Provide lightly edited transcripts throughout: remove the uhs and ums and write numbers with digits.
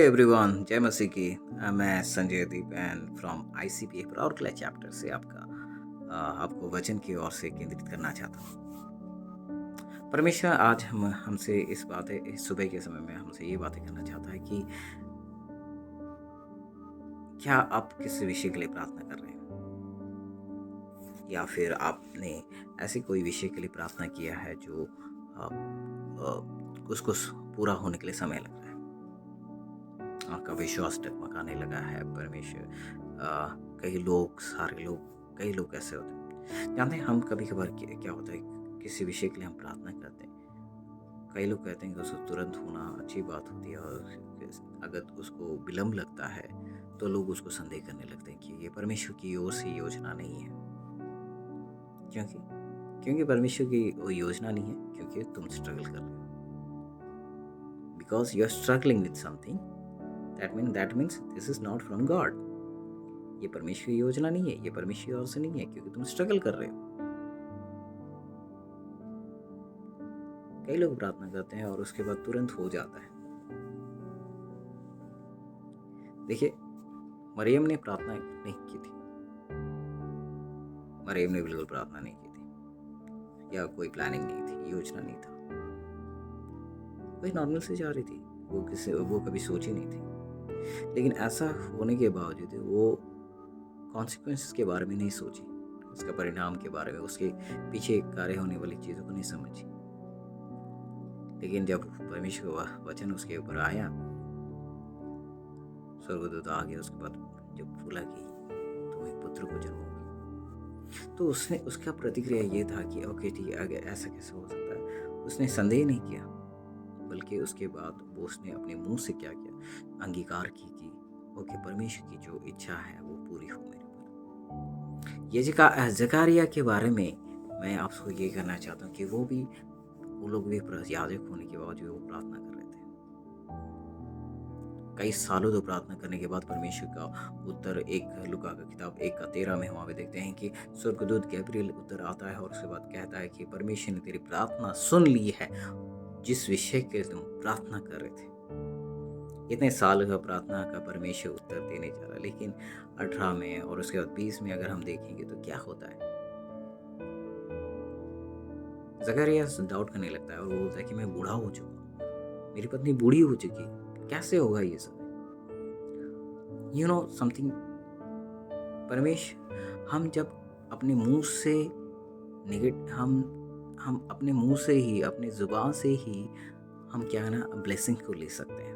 Everyone, जय मसीह की। मैं संजय दीप एंड फ्रॉम आईसीपी और क्लास चैप्टर से आपको वचन की ओर से केंद्रित करना चाहता हूँ। परमेश्वर आज हमसे इस सुबह के समय में हमसे ये बातें करना चाहता है कि क्या आप किस विषय के लिए प्रार्थना कर रहे हैं, या फिर आपने ऐसे कोई विषय के लिए प्रार्थना किया है जो उसको पूरा होने के लिए समय लग रहा है। आपका विश्वास डगमगाने लगा है। परमेश्वर कई लोग ऐसे होते हैं। जानते हैं, हम कभी कभार क्या होता है, किसी विषय के लिए हम प्रार्थना करते हैं। कई लोग कहते हैं कि उसको तुरंत होना अच्छी बात होती है, और अगर उसको विलम्ब लगता है तो लोग उसको संदेह करने लगते हैं कि ये परमेश्वर की ओर से योजना नहीं है। क्योंकि परमेश्वर की वो योजना नहीं है, क्योंकि तुम स्ट्रगल कर रहे हो। Because you are struggling with something, that means this is not from God. ये परमेश्वर की योजना नहीं है, ये परमेश्वर की ओर से नहीं है, क्योंकि तुम स्ट्रगल कर रहे हो। कई लोग प्रार्थना करते हैं और उसके बाद तुरंत हो जाता है। देखिए, मरियम ने प्रार्थना नहीं की थी। मरियम ने बिल्कुल प्रार्थना नहीं की थी, या कोई प्लानिंग नहीं थी, योजना नहीं था। कोई नॉर्मल से जा रही थी, वो कभी सोची नहीं थी। लेकिन ऐसा होने के बावजूद वो कॉन्सिक्वेंसेस के बारे में नहीं सोची, उसका परिणाम के बारे में, उसके पीछे कार्य होने वाली चीज़ों को नहीं समझी। लेकिन जब परमेश्वर का वचन उसके ऊपर आया, स्वर्गदूत आ गया, उसके बाद जब बोला कि तुम एक पुत्र को जन्मोगे, तो उसका प्रतिक्रिया ये था कि ओके ठीक है, अगर ऐसा कैसे हो सकता है। उसने संदेह नहीं किया, बल्कि उसके बाद उसने अपने मुंह से क्या किया, अंगीकार की कि ओके, परमेश्वर की जो इच्छा है वो पूरी हो मेरे पर। ये जकारिया के बारे में मैं आपको ये कहना चाहता हूँ कि वो लोग भी याजक होने के बावजूद वो प्रार्थना कर रहे थे। कई सालों तक प्रार्थना करने के बाद परमेश्वर का उत्तर, एक लूका का किताब 1:13 में वहाँ पे देखते हैं कि स्वर्गदूत गैब्रियल उत्तर आता है और उसके बाद कहता है कि परमेश्वर ने तेरी प्रार्थना सुन ली है, जिस विषय के तुम प्रार्थना कर रहे थे। इतने साल का प्रार्थना का परमेश्वर उत्तर देने जा रहा है। लेकिन 18 में और उसके बाद 20 में अगर हम देखेंगे तो क्या होता है, जकरिया डाउट करने लगता है और वो बोलता है कि मैं बूढ़ा हो चुका हूँ, मेरी पत्नी बूढ़ी हो चुकी है, कैसे होगा ये सब। यू नो समथिंग, परमेश्वर, हम जब अपने मुंह से हम अपने मुंह से ही, अपने जुबान से ही हम क्या है ना, ब्लेसिंग को ले सकते हैं।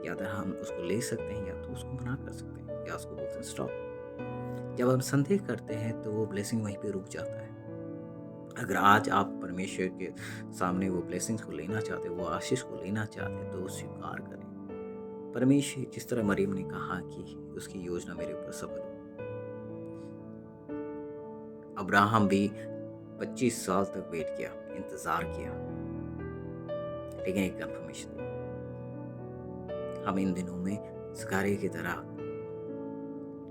या तो हम उसको ले सकते हैं, या तो उसको मना कर सकते हैं, या उसको बोलते हैं स्टॉप। जब हम संदेह करते हैं तो वो ब्लेसिंग वहीं पे रुक जाता है। अगर आज आप परमेश्वर के सामने वो ब्लेसिंग्स को लेना चाहते, वो आशीष को लेना चाहते, तो स्वीकार करें। परमेश्वर जिस तरह मरियम ने कहा कि उसकी योजना मेरे ऊपर सफल हो। अब्राहम भी 25 साल तक वेट किया, इंतजार किया, लेकिन एक कंफर्मेशन नहीं। हम इन दिनों में जकारिया की तरह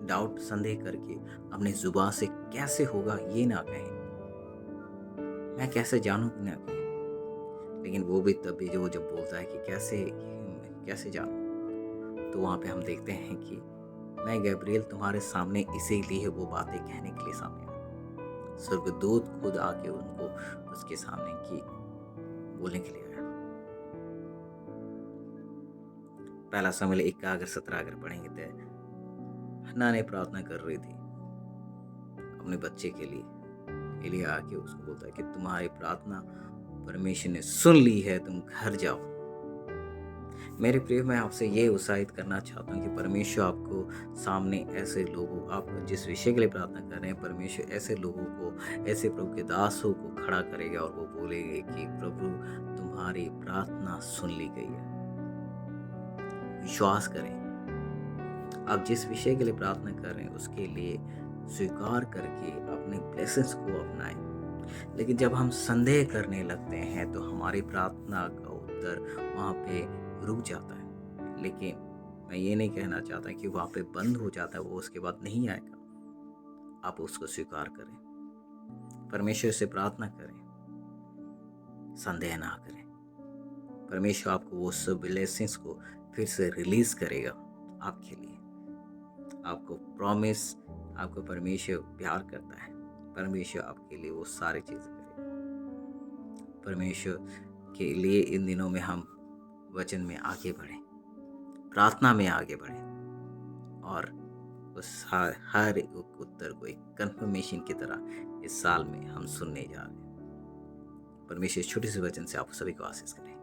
डाउट, संदेह करके अपने जुबान से कैसे होगा ये ना कहें, मैं कैसे जानूं ना कहें। लेकिन वो भी तब भी जब बोलता है कि कैसे जानूं, तो वहाँ पे हम देखते हैं कि मैं गैब्रियल तुम्हारे सामने इसीलिए वो बातें कहने के लिए सामने आया। स्वर्गदूत खुद आके उनको उसके सामने की बोलने के लिए आया। पहला शमूएल 1:17 अगर पढ़ेंगे तो हन्ना ने प्रार्थना कर रही थी अपने बच्चे के लिए। एलिय्याह आके उसको बोलता है कि तुम्हारी प्रार्थना परमेश्वर ने सुन ली है, तुम घर जाओ। मेरे प्रिय, मैं आपसे ये उत्साहित करना चाहता हूँ कि परमेश्वर आपको सामने ऐसे लोगों, आप जिस विषय के लिए प्रार्थना कर रहे हैं, परमेश्वर ऐसे लोगों को, ऐसे प्रभु के दासों को खड़ा करेगा और वो बोलेंगे कि प्रभु तुम्हारी प्रार्थना सुन ली गई है। विश्वास करें, आप जिस विषय के लिए प्रार्थना कर रहे हैं उसके लिए स्वीकार करके अपने ब्लेसिंग्स को अपनाएं। लेकिन जब हम संदेह करने लगते हैं तो हमारी प्रार्थना का उत्तर वहाँ पे रुक जाता है। लेकिन मैं ये नहीं कहना चाहता कि वहाँ पे बंद हो जाता है, वो उसके बाद नहीं आएगा। आप उसको स्वीकार करें, परमेश्वर से प्रार्थना करें, संदेह ना करें। परमेश्वर आपको वो सब ब्लेसिंग्स को फिर से रिलीज करेगा आपके लिए। आपको प्रॉमिस, आपको परमेश्वर प्यार करता है, परमेश्वर आपके लिए वो सारी चीज़ें करेगा। परमेश्वर के लिए इन दिनों में हम वचन में आगे बढ़ें, प्रार्थना में आगे बढ़ें और उस हर एक उत्तर को एक कंफर्मेशन की तरह इस साल में हम सुनने जा रहे हैं। परमेश्वर छोटे से वचन से आप सभी को आशीष करें।